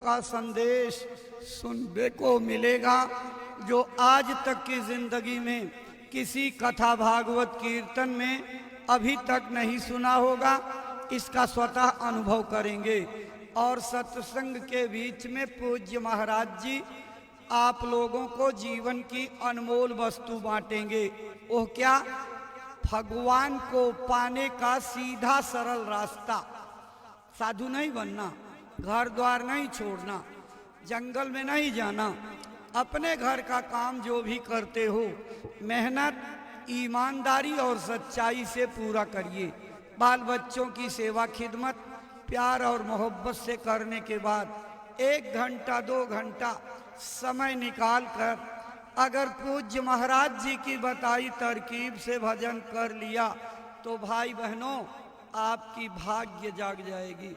का संदेश सुनने को मिलेगा जो आज तक की जिंदगी में किसी कथा भागवत कीर्तन में अभी तक नहीं सुना होगा। इसका स्वतः अनुभव करेंगे और सत्संग के बीच में पूज्य महाराज जी आप लोगों को जीवन की अनमोल वस्तु बांटेंगे। वो क्या? भगवान को पाने का सीधा सरल रास्ता। साधु नहीं बनना, घर द्वार नहीं छोड़ना, जंगल में नहीं जाना, अपने घर का काम जो भी करते हो मेहनत, ईमानदारी और सच्चाई से पूरा करिए। बाल बच्चों की सेवा खिदमत प्यार और मोहब्बत से करने के बाद 1 घंटा 2 घंटा समय निकाल कर अगर पूज्य महाराज जी की बताई तरकीब से भजन कर लिया तो भाई बहनों आपकी भाग्य जाग जाएगी।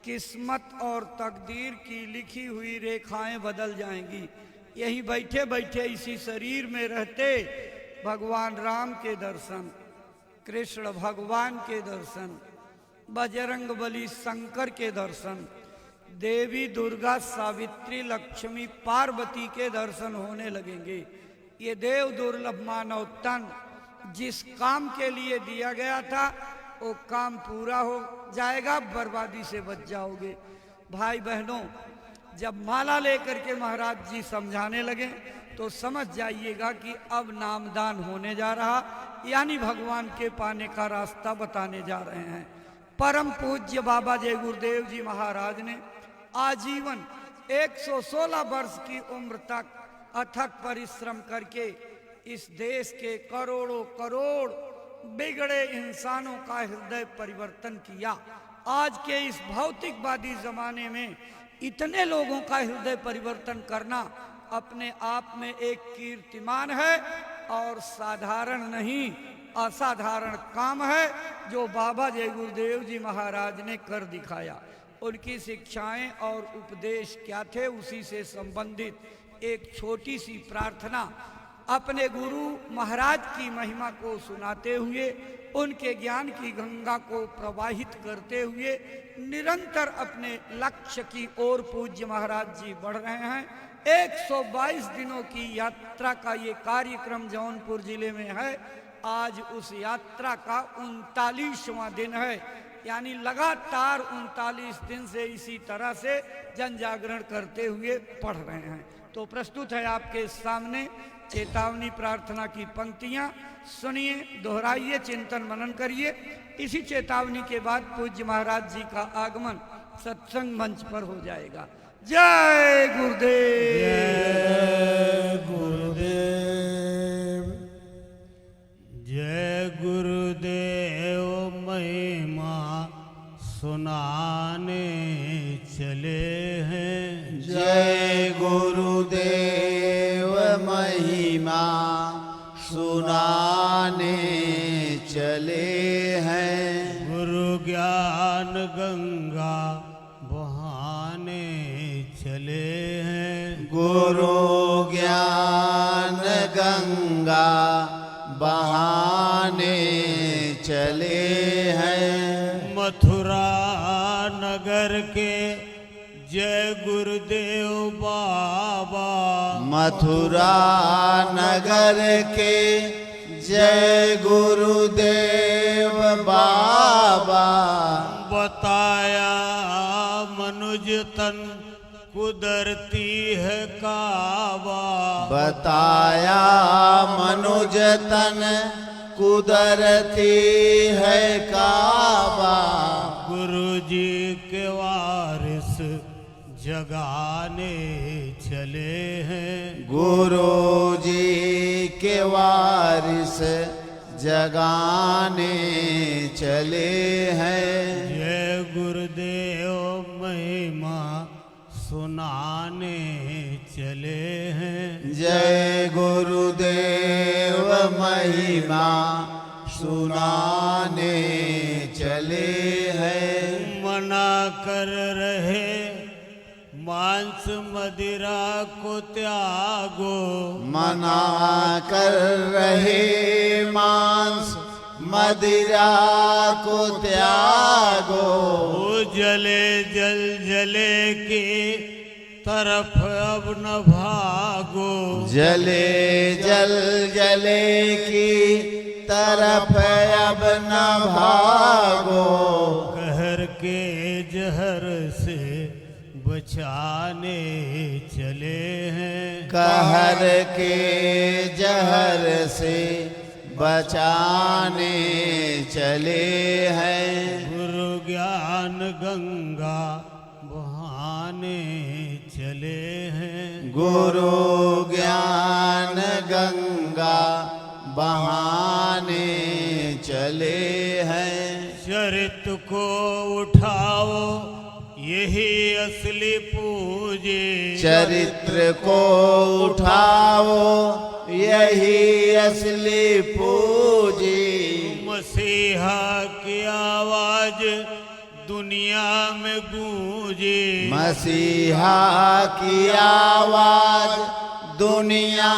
किस्मत और तकदीर की लिखी हुई रेखाएं बदल जाएंगी। यहीं बैठे बैठे इसी शरीर में रहते भगवान राम के दर्शन, कृष्ण भगवान के दर्शन, बजरंग बली शंकर के दर्शन, देवी दुर्गा सावित्री लक्ष्मी पार्वती के दर्शन होने लगेंगे। ये देव दुर्लभ मानव तन जिस काम के लिए दिया गया था वो काम पूरा हो जाएगा, बर्बादी से बच जाओगे। भाई बहनों जब माला लेकर के महाराज जी समझाने लगे तो समझ जाइएगा कि अब नामदान होने जा रहा, यानी भगवान के पाने का रास्ता बताने जा रहे हैं। परम पूज्य बाबा जय गुरुदेव जी महाराज ने आजीवन 116 वर्ष की उम्र तक अथक परिश्रम करके इस देश के करोड़ों करोड़ बिगड़े इंसानों का हृदय परिवर्तन किया। आज के इस भौतिकवादी जमाने में इतने लोगों का हृदय परिवर्तन करना अपने आप में एक कीर्तिमान है और साधारण नहीं असाधारण काम है जो बाबा जय गुरुदेव जी महाराज ने कर दिखाया। उनकी शिक्षाएं और उपदेश क्या थे, उसी से संबंधित एक छोटी सी प्रार्थना अपने गुरु महाराज की महिमा को सुनाते हुए उनके ज्ञान की गंगा को प्रवाहित करते हुए निरंतर अपने लक्ष्य की ओर पूज्य महाराज जी बढ़ रहे हैं। 122 दिनों की यात्रा का ये कार्यक्रम जौनपुर जिले में है। आज उस यात्रा का 39वां दिन है, यानी लगातार 39 दिन से इसी तरह से जन जागरण करते हुए पढ़ रहे हैं। तो प्रस्तुत है आपके सामने चेतावनी प्रार्थना की पंक्तियां। सुनिए, दोहराइए, चिंतन मनन करिए। इसी चेतावनी के बाद पूज्य महाराज जी का आगमन सत्संग मंच पर हो जाएगा। जय गुरुदेव। जय गुरुदेव। जय गुरुदेव महिमा सुनाने चले हैं। जय गुरुदेव महिमा सुनाने चले हैं। गुरु ज्ञान गंगा बहाने चले हैं। गुरु ज्ञान गंगा बहाने चले हैं। मथुरा नगर के जय गुरुदेव बाबा। मथुरा नगर के जय गुरुदेव बाबा। बताया मनुज तन कुदरती है काबा। बताया मनुज तन कुदरती है काबा। गुरु जी के वारिस जगाने चले हैं। गुरु जी के वारिस जगाने चले हैं। जय गुरुदेव महिमा सुनाने चले हैं। जय गुरुदेव महिमा सुनाने चले हैं। मना कर रहे मांस मदिरा को त्यागो। मना कर रहे मांस मदिरा को त्यागो। जले जल जले के तरफ अब न भागो। जले जल जले की तरफ अब न भागो। कहर के जहर से बचाने चले हैं। कहर के जहर से बचाने चले हैं। गुरु ज्ञान गंगा बहाने चले हैं। गुरु ज्ञान गंगा बहाने चले हैं। चरित्र को उठाओ यही असली पूजे। चरित्र को उठाओ यही असली पूजे। मसीहा की आवाज दुनिया में गूंजे। मसीहा की आवाज दुनिया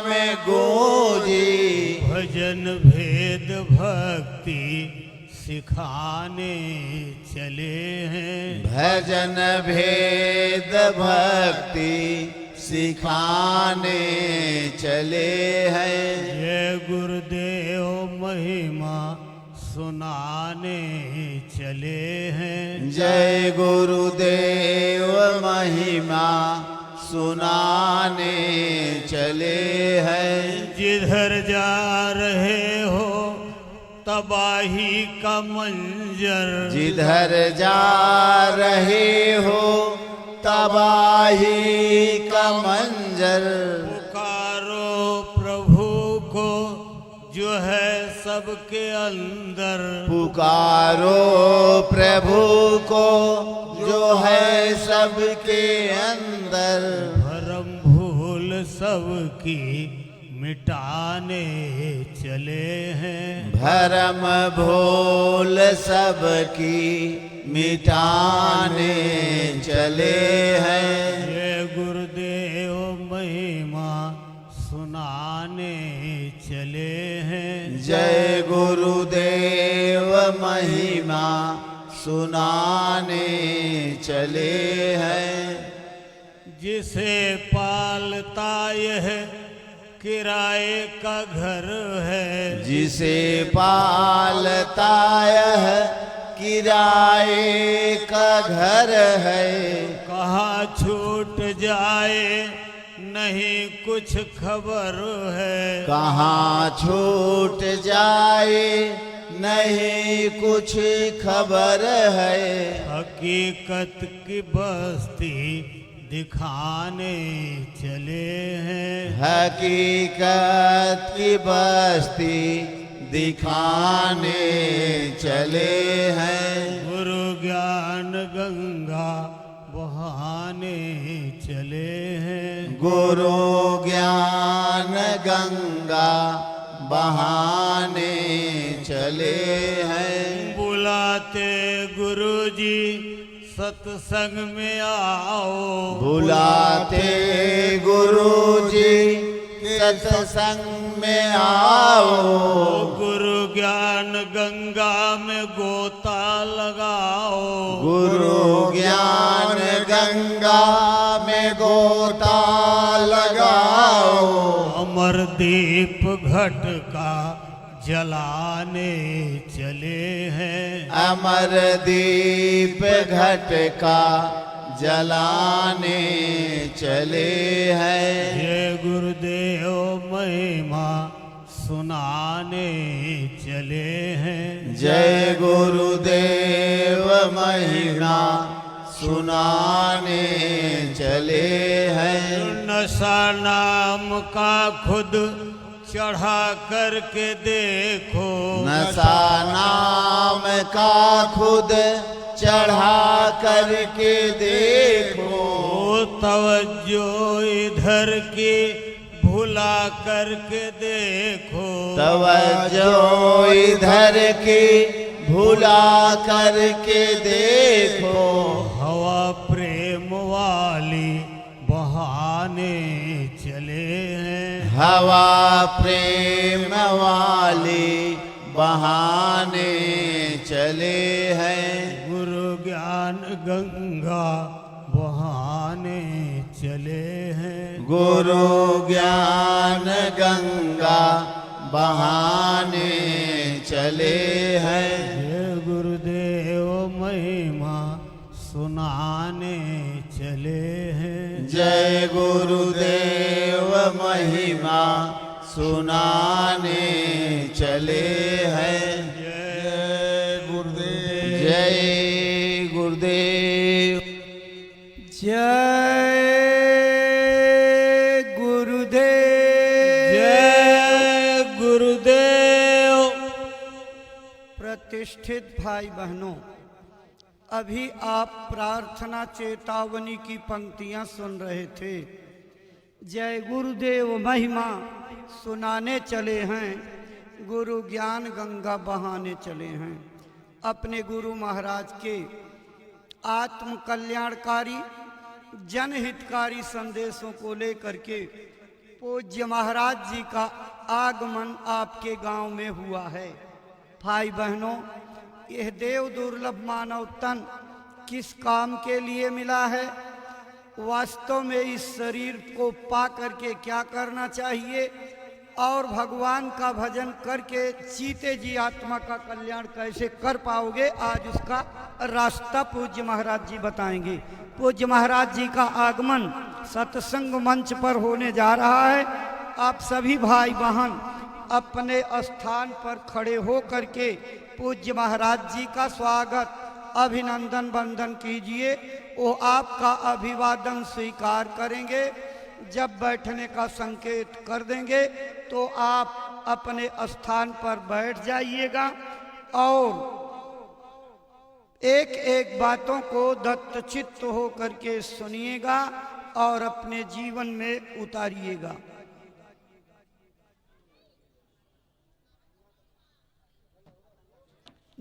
में गूंजे। भजन भेद भक्ति सिखाने चले हैं। भजन भेद भक्ति सिखाने चले हैं। जय गुरुदेव महिमा सुनाने चले हैं। जय गुरुदेव महिमा सुनाने चले हैं। जिधर जा रहे हो तबाही का मंजर। जिधर जा रहे हो तबाही का मंजर। पुकारो प्रभु को जो है सबके अंदर। पुकारो प्रभु को जो है सबके अंदर। भरम भूल सबकी मिटाने चले हैं। भरम भूल सबकी मिटाने चले हैं। जय गुरुदेव महिमा सुनाने चले हैं। जय गुरुदेव महिमा सुनाने चले हैं। जिसे पालता यह किराए का घर है। जिसे पालता यह किराए का घर है। कहाँ छूट जाए नहीं कुछ खबर है। कहाँ छूट जाए नहीं कुछ खबर है। हकीकत की बस्ती दिखाने चले हैं। हकीकत की बस्ती दिखाने चले हैं। गुरु ज्ञान गंगा बहाने चले हैं। गुरु ज्ञान गंगा बहाने चले हैं। बुलाते गुरुजी सत्संग में आओ। बुलाते गुरुजी सत्संग में आओ। गुरु ज्ञान गंगा में गोता लगाओ। गुरु ज्ञान गंगा में गोता लगाओ। अमर दीप घट का जलाने चले हैं। अमर दीप घट का जलाने चले हैं। जय गुरुदेव महिमा सुनाने चले हैं। जय गुरुदेव महिमा सुनाने चले हैं। नशा नाम का खुद चढ़ा करके देखो। नशा नाम का खुद चढ़ा करके देखो। तवज्जो इधर की भुला करके देखो। तवज्जो इधर की भुला करके देखो। हवा प्रेम वाली बहाने चले हैं। हवा प्रेम वाली बहाने चले हैं। गुरु ज्ञान गंगा बहाने गुरु ज्ञान गंगा बहाने चले हैं। जय गुरुदेव महिमा सुनाने चले हैं। जय गुरुदेव महिमा सुनाने चले हैं। जय गुरुदेव। जय गुरुदेव। जय गुरुदेव। जय गुरुदेव। प्रतिष्ठित भाई बहनों, अभी आप प्रार्थना चेतावनी की पंक्तियां सुन रहे थे। जय गुरुदेव महिमा सुनाने चले हैं, गुरु ज्ञान गंगा बहाने चले हैं। अपने गुरु महाराज के आत्म कल्याणकारी जनहितकारी संदेशों को लेकर के पूज्य महाराज जी का आगमन आपके गांव में हुआ है। भाई बहनों, यह देव दुर्लभ मानव तन किस काम के लिए मिला है? वास्तव में इस शरीर को पा करके क्या करना चाहिए और भगवान का भजन करके चीते जी आत्मा का कल्याण कैसे कर पाओगे, आज उसका रास्ता पूज्य महाराज जी बताएंगे। पूज्य महाराज जी का आगमन सत्संग मंच पर होने जा रहा है। आप सभी भाई बहन अपने स्थान पर खड़े हो करके पूज्य महाराज जी का स्वागत अभिनंदन वंदन कीजिए। वो आपका अभिवादन स्वीकार करेंगे। जब बैठने का संकेत कर देंगे तो आप अपने स्थान पर बैठ जाइएगा और एक एक बातों को दत्तचित्त हो करके सुनिएगा और अपने जीवन में उतारिएगा।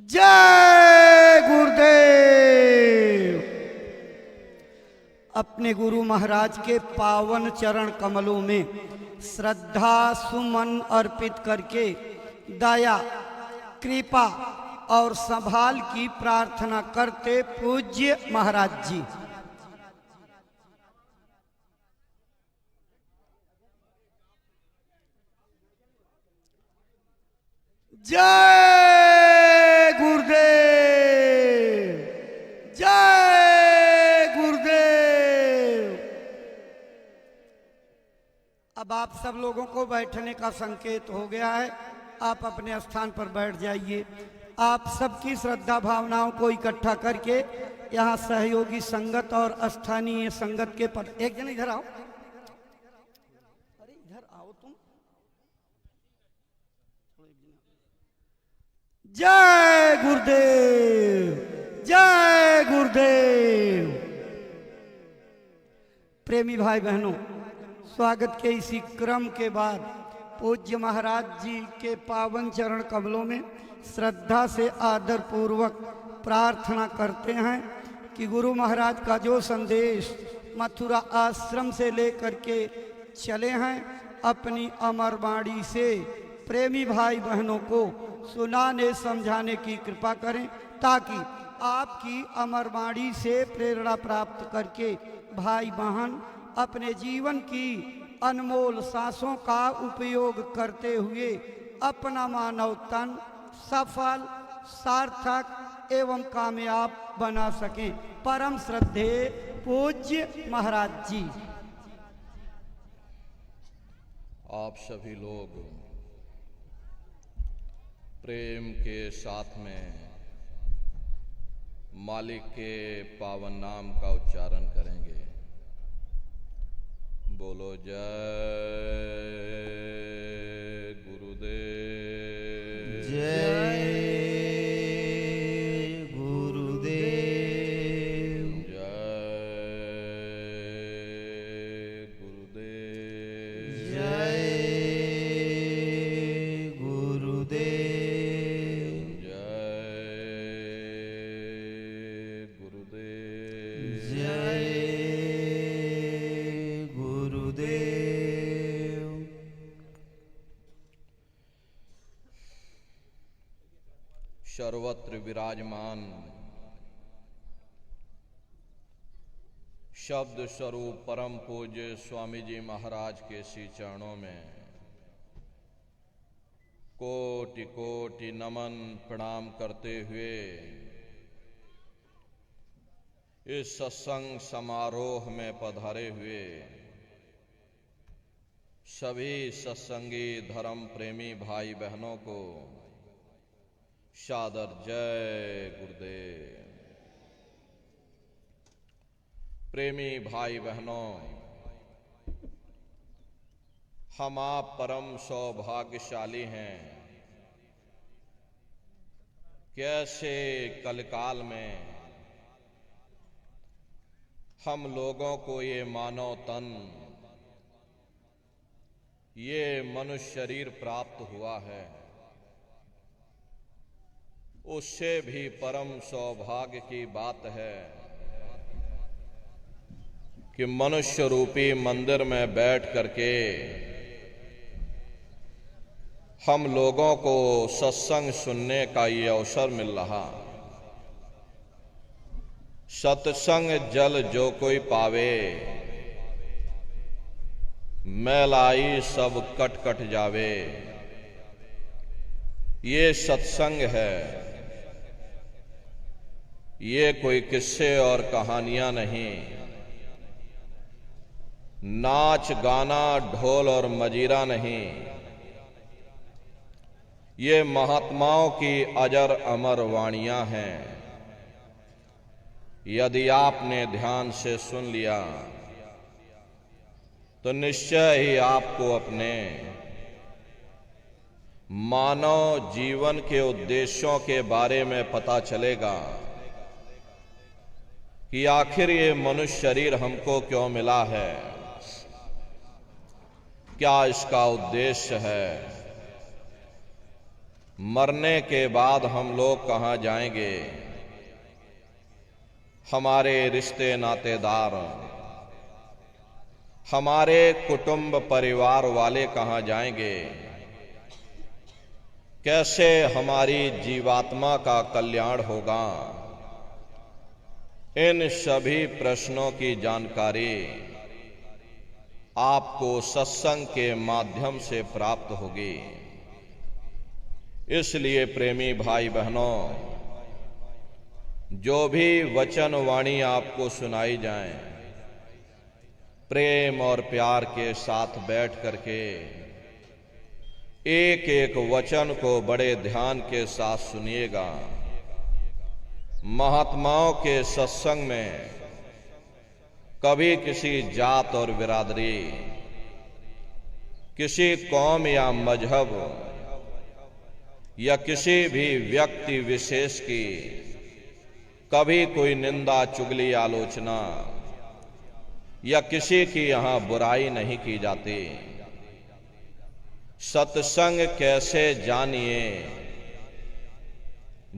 जय गुरुदेव। अपने गुरु महाराज के पावन चरण कमलों में श्रद्धा सुमन अर्पित करके दया कृपा और संभाल की प्रार्थना करते पूज्य महाराज जी। जय गुरुदेव। जय गुरुदेव। अब आप सब लोगों को बैठने का संकेत हो गया है। आप अपने स्थान पर बैठ जाइए। आप सबकी श्रद्धा भावनाओं को इकट्ठा करके यहाँ सहयोगी संगत और स्थानीय संगत के पर एक जन इधर आओ। अरे इधर आओ तुम। जय गुरुदेव। जय गुरुदेव। प्रेमी भाई बहनों, स्वागत के इसी क्रम के बाद पूज्य महाराज जी के पावन चरण कमलों में श्रद्धा से आदर पूर्वक प्रार्थना करते हैं कि गुरु महाराज का जो संदेश मथुरा आश्रम से लेकर के चले हैं, अपनी अमर वाणी से प्रेमी भाई बहनों को सुनाने समझाने की कृपा करें, ताकि आपकी अमर वाणी से प्रेरणा प्राप्त करके भाई बहन अपने जीवन की अनमोल सांसों का उपयोग करते हुए अपना मानव तन सफल सार्थक एवं कामयाब बना सकें। परम श्रद्धेय पूज्य महाराज जी। आप सभी लोग प्रेम के साथ में मालिक के पावन नाम का उच्चारण करेंगे। बोलो जय गुरुदेव। जय गुरुदेव। जय गुरुदेव। जय गुरुदेव। जय गुरुदेव। जय गुरुदेव। सर्वत्र विराजमान शब्द स्वरूप परम पूज्य स्वामी जी महाराज के श्री चरणों में कोटि कोटि नमन प्रणाम करते हुए इस सत्संग समारोह में पधारे हुए सभी सत्संगी धर्म प्रेमी भाई बहनों को सादर जय गुरुदेव। प्रेमी भाई बहनों, हम आप परम सौभाग्यशाली हैं। कैसे कलकाल में हम लोगों को ये मानव तन, ये मनुष्य शरीर प्राप्त हुआ है। उससे भी परम सौभाग्य की बात है कि मनुष्य रूपी मंदिर में बैठ करके हम लोगों को सत्संग सुनने का ये अवसर मिल रहा। सत्संग जल जो कोई पावे, मैलाई सब कट कट जावे। ये सत्संग है, ये कोई किस्से और कहानियां नहीं। नाच गाना ढोल और मजीरा नहीं। ये महात्माओं की अजर अमर वाणियां हैं। यदि आपने ध्यान से सुन लिया तो निश्चय ही आपको अपने मानव जीवन के उद्देश्यों के बारे में पता चलेगा कि आखिर ये मनुष्य शरीर हमको क्यों मिला है, क्या इसका उद्देश्य है, मरने के बाद हम लोग कहां जाएंगे, हमारे रिश्ते नातेदार, हमारे कुटुंब परिवार वाले कहां जाएंगे, कैसे हमारी जीवात्मा का कल्याण होगा। इन सभी प्रश्नों की जानकारी आपको सत्संग के माध्यम से प्राप्त होगी। इसलिए प्रेमी भाई बहनों, जो भी वचन वाणी आपको सुनाई जाए, प्रेम और प्यार के साथ बैठ करके एक एक वचन को बड़े ध्यान के साथ सुनिएगा। महात्माओं के सत्संग में कभी किसी जात और बिरादरी, किसी कौम या मजहब या किसी भी व्यक्ति विशेष की कभी कोई निंदा, चुगली, आलोचना या किसी की यहां बुराई नहीं की जाती। सत्संग कैसे जानिए,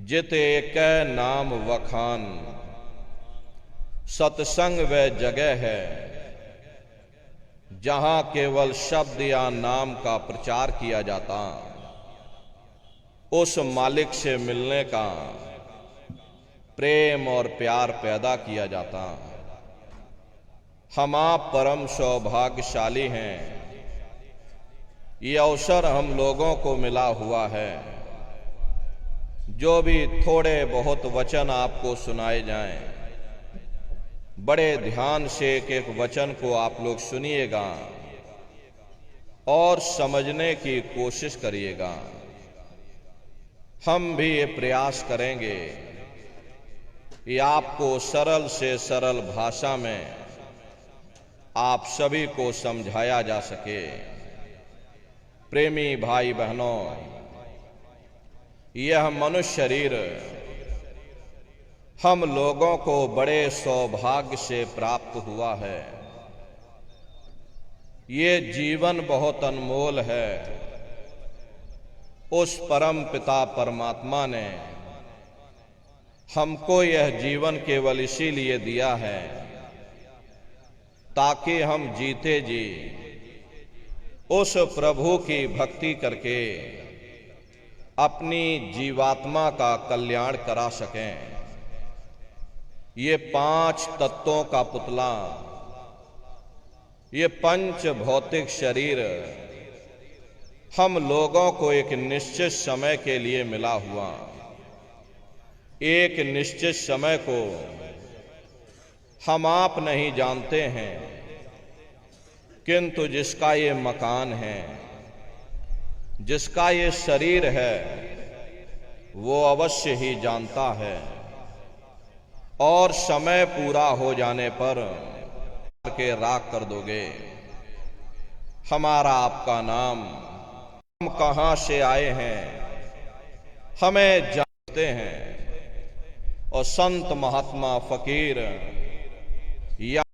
जित एक नाम वखान। सत्संग वह जगह है जहां केवल शब्द या नाम का प्रचार किया जाता, उस मालिक से मिलने का प्रेम और प्यार पैदा किया जाता। हम आप परम सौभाग्यशाली हैं। ये अवसर हम लोगों को मिला हुआ है। जो भी थोड़े बहुत वचन आपको सुनाए जाएं, बड़े ध्यान से एक एक वचन को आप लोग सुनिएगा और समझने की कोशिश करिएगा। हम भी ये प्रयास करेंगे कि आपको सरल से सरल भाषा में आप सभी को समझाया जा सके। प्रेमी भाई बहनों, यह मनुष्य शरीर हम लोगों को बड़े सौभाग्य से प्राप्त हुआ है। ये जीवन बहुत अनमोल है। उस परम पिता परमात्मा ने हमको यह जीवन केवल इसीलिए दिया है ताकि हम जीते जी उस प्रभु की भक्ति करके अपनी जीवात्मा का कल्याण करा सकें। ये 5 तत्वों का पुतला, ये पंच भौतिक शरीर हम लोगों को एक निश्चित समय के लिए मिला हुआ, एक निश्चित समय को हम आप नहीं जानते हैं, किंतु जिसका ये मकान है, जिसका ये शरीर है, वो अवश्य ही जानता है। और समय पूरा हो जाने पर के राख कर दोगे। हमारा आपका नाम, हम कहां से आए हैं, हमें जानते हैं। और संत महात्मा फकीर या